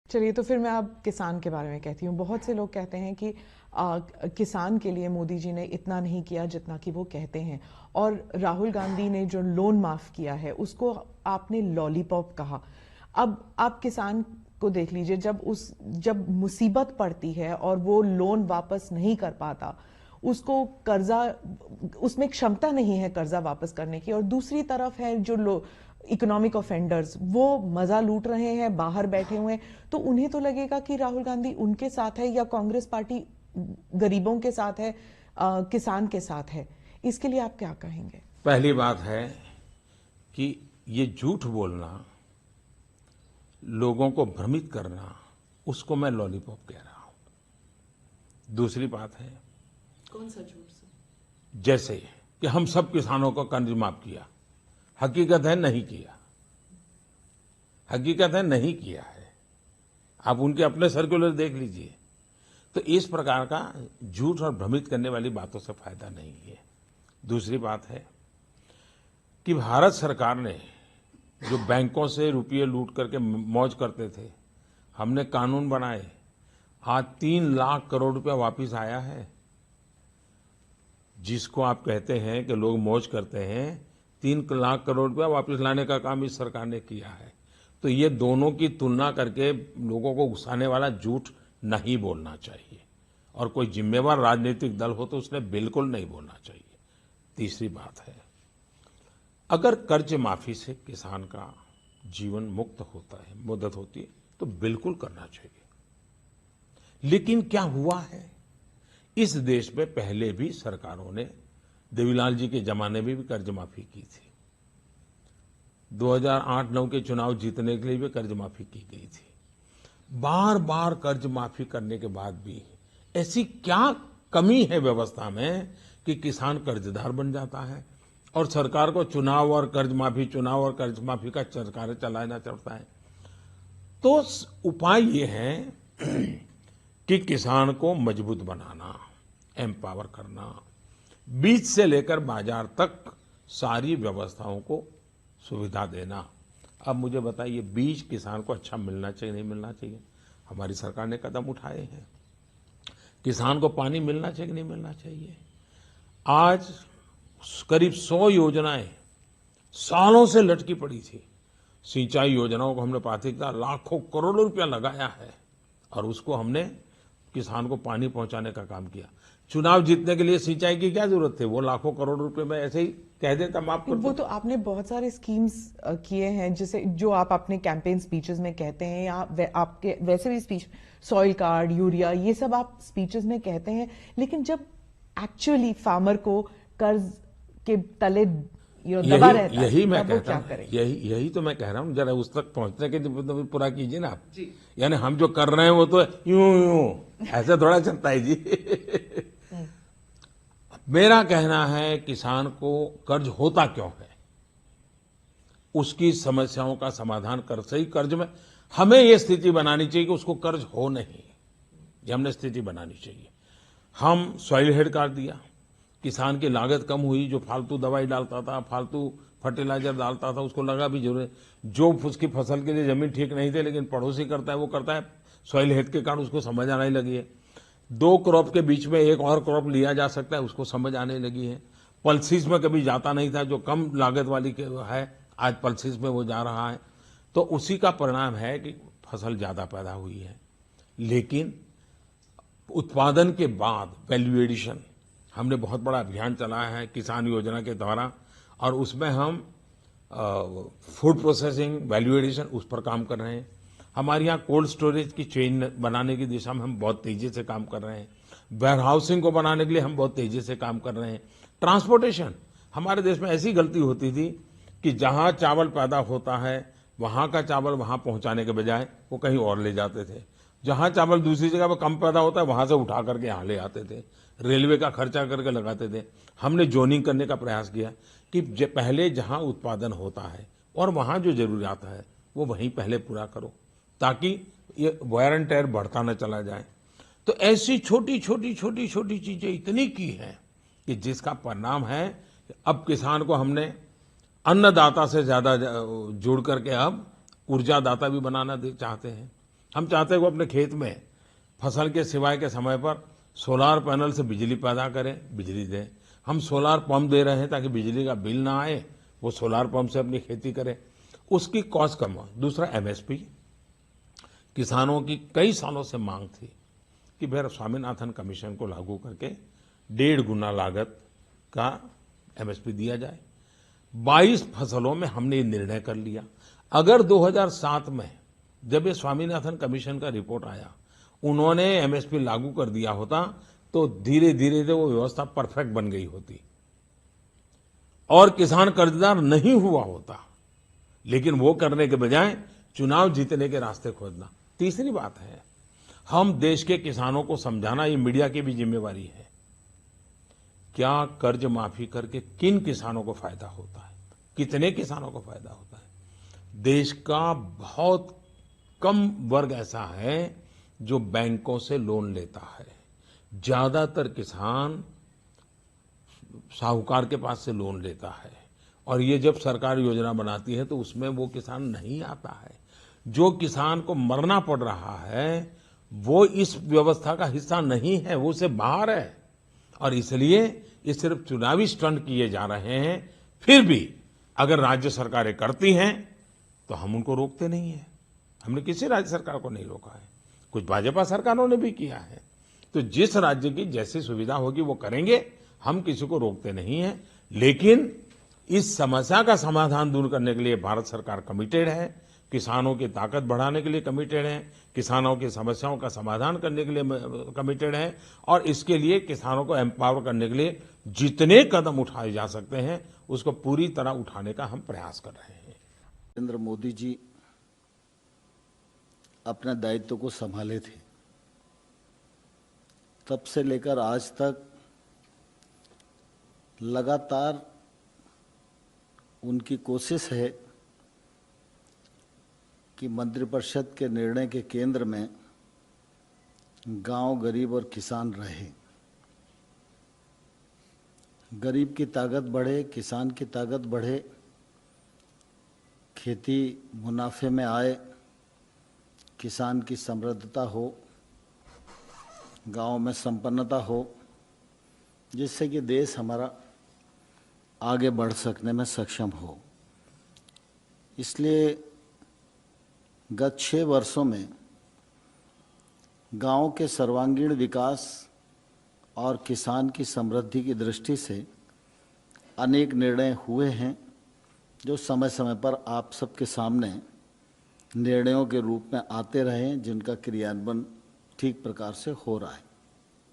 चलिए, तो फिर मैं अब किसान के बारे में कहती हूँ। बहुत से लोग कहते हैं कि किसान के लिए मोदी जी ने इतना नहीं किया जितना कि वो कहते हैं, और राहुल गांधी ने जो लोन माफ किया है उसको आपने लॉलीपॉप कहा। अब आप किसान को देख लीजिए, जब मुसीबत पड़ती है और वो लोन वापस नहीं कर पाता, उसको कर्जा, उसमें क्षमता नहीं है कर्जा वापस करने की, और दूसरी तरफ है जो लोग इकोनॉमिक ऑफेंडर्स, वो मजा लूट रहे हैं, बाहर बैठे हुए हैं। तो उन्हें तो लगेगा कि राहुल गांधी उनके साथ है या कांग्रेस पार्टी गरीबों के साथ है, किसान के साथ है। इसके लिए आप क्या कहेंगे? पहली बात है कि ये झूठ बोलना, लोगों को भ्रमित करना, उसको मैं लॉलीपॉप कह रहा हूं। दूसरी बात है, कौन सा झूठ सर? जैसे कि हम सब किसानों को कर्ज माफ किया, हकीकत है नहीं किया। हकीकत है नहीं किया है। आप उनके अपने सर्कुलर देख लीजिए। तो इस प्रकार का झूठ और भ्रमित करने वाली बातों से फायदा नहीं है। दूसरी बात है कि भारत सरकार ने जो बैंकों से रुपये लूट करके मौज करते थे, हमने कानून बनाए, आज 3 लाख करोड़ रुपया वापस आया है। जिसको आप कहते हैं कि लोग मौज करते हैं, 3 लाख करोड़ रुपया वापस लाने का काम इस सरकार ने किया है। तो ये दोनों की तुलना करके लोगों को उकसाने वाला झूठ नहीं बोलना चाहिए, और कोई जिम्मेवार राजनीतिक दल हो तो उसने बिल्कुल नहीं बोलना चाहिए। तीसरी बात है, अगर कर्ज माफी से किसान का जीवन मुक्त होता है, मदद होती है, तो बिल्कुल करना चाहिए। लेकिन क्या हुआ है, इस देश में पहले भी सरकारों ने, देवीलाल जी के जमाने में भी कर्ज माफी की थी। 2008-9 के चुनाव जीतने के लिए भी कर्ज माफी की गई थी। बार बार कर्ज माफी करने के बाद भी ऐसी क्या कमी है व्यवस्था में कि किसान कर्जदार बन जाता है और सरकार को चुनाव और कर्ज माफी का सरकार चलाना चलता है। तो उपाय ये है कि किसान को मजबूत बनाना, एम्पावर करना, बीज से लेकर बाजार तक सारी व्यवस्थाओं को सुविधा देना। अब मुझे बताइए, बीज किसान को अच्छा मिलना चाहिए नहीं मिलना चाहिए? हमारी सरकार ने कदम उठाए हैं। किसान को पानी मिलना चाहिए नहीं मिलना चाहिए? आज करीब 100 योजनाएं सालों से लटकी पड़ी थी। सिंचाई योजनाओं को हमने प्राथमिकता, लाखों करोड़ों रुपया लगाया है, और उसको हमने किसान को पानी पहुंचाने का काम किया। चुनाव जीतने के लिए सिंचाई की क्या जरूरत थी? वो लाखों करोड़ रुपए में ऐसे ही कह देता, माफ कर दो। वो तो आपने बहुत सारे स्कीम्स किए हैं, जिसे जो आप अपने कैंपेन स्पीचेस में कहते हैं, या आपके वैसे भी स्पीच, सॉइल कार्ड, यूरिया, ये सब आप स्पीचेस में कहते हैं। लेकिन जब एक्चुअली फार्मर को कर्ज के तले दबा रहता है, यही मैं तब वो कहता क्या हूं, करे? यही तो मैं कह रहा हूं। जरा उस तक पहुंचने के लिए पूरा कीजिए ना आप जी। यानी हम जो कर रहे हैं वो तो यूं ऐसे थोड़ा चलता है जी। मेरा कहना है, किसान को कर्ज होता क्यों है, उसकी समस्याओं का समाधान कर, सही कर्ज में हमें ये स्थिति बनानी चाहिए कि उसको कर्ज हो नहीं, ये हमने स्थिति बनानी चाहिए। हम सॉइल हेल्थ कार्ड दिया, किसान की लागत कम हुई। जो फालतू दवाई डालता था, फालतू फर्टिलाइजर डालता था, उसको लगा भी जरूरत। जो उसकी फसल के लिए जमीन ठीक नहीं थी लेकिन पड़ोसी करता है, वो करता है, सॉइल हेल्थ के कारण उसको समझ आने लगी है। 2 क्रॉप के बीच में एक और क्रॉप लिया जा सकता है, उसको समझ आने लगी है। पल्सिस में कभी जाता नहीं था, जो कम लागत वाली है, आज पल्सिस में वो जा रहा है। तो उसी का परिणाम है कि फसल ज्यादा पैदा हुई है। लेकिन उत्पादन के बाद वैल्यू एडिशन, हमने बहुत बड़ा अभियान चलाया है किसान योजना के द्वारा, और उसमें हम फूड प्रोसेसिंग, वैल्यू एडिशन, उस पर काम कर रहे हैं। हमारे यहाँ कोल्ड स्टोरेज की चेन बनाने की दिशा में हम बहुत तेजी से काम कर रहे हैं। वेयर हाउसिंग को बनाने के लिए हम बहुत तेजी से काम कर रहे हैं। ट्रांसपोर्टेशन, हमारे देश में ऐसी गलती होती थी कि जहां चावल पैदा होता है वहां का चावल वहां पहुंचाने के बजाय वो कहीं और ले जाते थे। जहां चावल दूसरी जगह पर कम पैदा होता है वहां से उठा करके यहाँ ले आते थे, रेलवे का खर्चा करके लगाते थे। हमने जोनिंग करने का प्रयास किया कि पहले जहां उत्पादन होता है और वहां जो जरूरियात है वो वहीं पहले पूरा करो, ताकि ये वायर एंड टेयर बढ़ता न चला जाए। तो ऐसी छोटी छोटी छोटी छोटी चीजें इतनी की हैं कि जिसका परिणाम है अब किसान को हमने अन्नदाता से ज्यादा जोड़ करके अब ऊर्जादाता भी बनाना चाहते हैं। हम चाहते हैं वो अपने खेत में फसल के सिवाय के समय पर सोलार पैनल से बिजली पैदा करें, बिजली दें। हम सोलार पंप दे रहे हैं ताकि बिजली का बिल ना आए, वो सोलार पंप से अपनी खेती करें, उसकी कॉस्ट कम हो। दूसरा एमएसपी, किसानों की कई सालों से मांग थी कि भाई स्वामीनाथन कमीशन को लागू करके 1.5 गुना लागत का एमएसपी दिया जाए। 22 फसलों में हमने ये निर्णय कर लिया। अगर 2007 में जब ये स्वामीनाथन कमीशन का रिपोर्ट आया, उन्होंने एमएसपी लागू कर दिया होता तो धीरे धीरे वो व्यवस्था परफेक्ट बन गई होती और किसान कर्जदार नहीं हुआ होता। लेकिन वो करने के बजाय चुनाव जीतने के रास्ते खोजना। तीसरी बात है, हम देश के किसानों को समझाना, ये मीडिया की भी जिम्मेवारी है। क्या कर्ज माफी करके किन किसानों को फायदा होता है, कितने किसानों को फायदा होता है। देश का बहुत कम वर्ग ऐसा है जो बैंकों से लोन लेता है। ज्यादातर किसान साहूकार के पास से लोन लेता है और ये जब सरकार योजना बनाती है तो उसमें वो किसान नहीं आता है। जो किसान को मरना पड़ रहा है वो इस व्यवस्था का हिस्सा नहीं है, वो उससे बाहर है। और इसलिए ये सिर्फ चुनावी स्टंट किए जा रहे हैं। फिर भी अगर राज्य सरकारें करती हैं तो हम उनको रोकते नहीं हैं। हमने किसी राज्य सरकार को नहीं रोका है, कुछ भाजपा सरकारों ने भी किया है। तो जिस राज्य की जैसी सुविधा होगी वो करेंगे, हम किसी को रोकते नहीं हैं। लेकिन इस समस्या का समाधान दूर करने के लिए भारत सरकार कमिटेड है, किसानों की ताकत बढ़ाने के लिए कमिटेड है, किसानों की समस्याओं का समाधान करने के लिए कमिटेड है और इसके लिए किसानों को एम्पावर करने के लिए जितने कदम उठाए जा सकते हैं उसको पूरी तरह उठाने का हम प्रयास कर रहे हैं। नरेंद्र मोदी जी अपने दायित्व को संभाले थे, तब से लेकर आज तक लगातार उनकी कोशिश है कि मंत्रिपरिषद के निर्णय के केंद्र में गांव, गरीब और किसान रहे। गरीब की ताकत बढ़े, किसान की ताकत बढ़े, खेती मुनाफे में आए, किसान की समृद्धता हो, गांव में संपन्नता हो, जिससे कि देश हमारा आगे बढ़ सकने में सक्षम हो। इसलिए गत 6 वर्षों में गांव के सर्वांगीण विकास और किसान की समृद्धि की दृष्टि से अनेक निर्णय हुए हैं जो समय समय पर आप सबके सामने निर्णयों के रूप में आते रहे, जिनका क्रियान्वयन ठीक प्रकार से हो रहा है।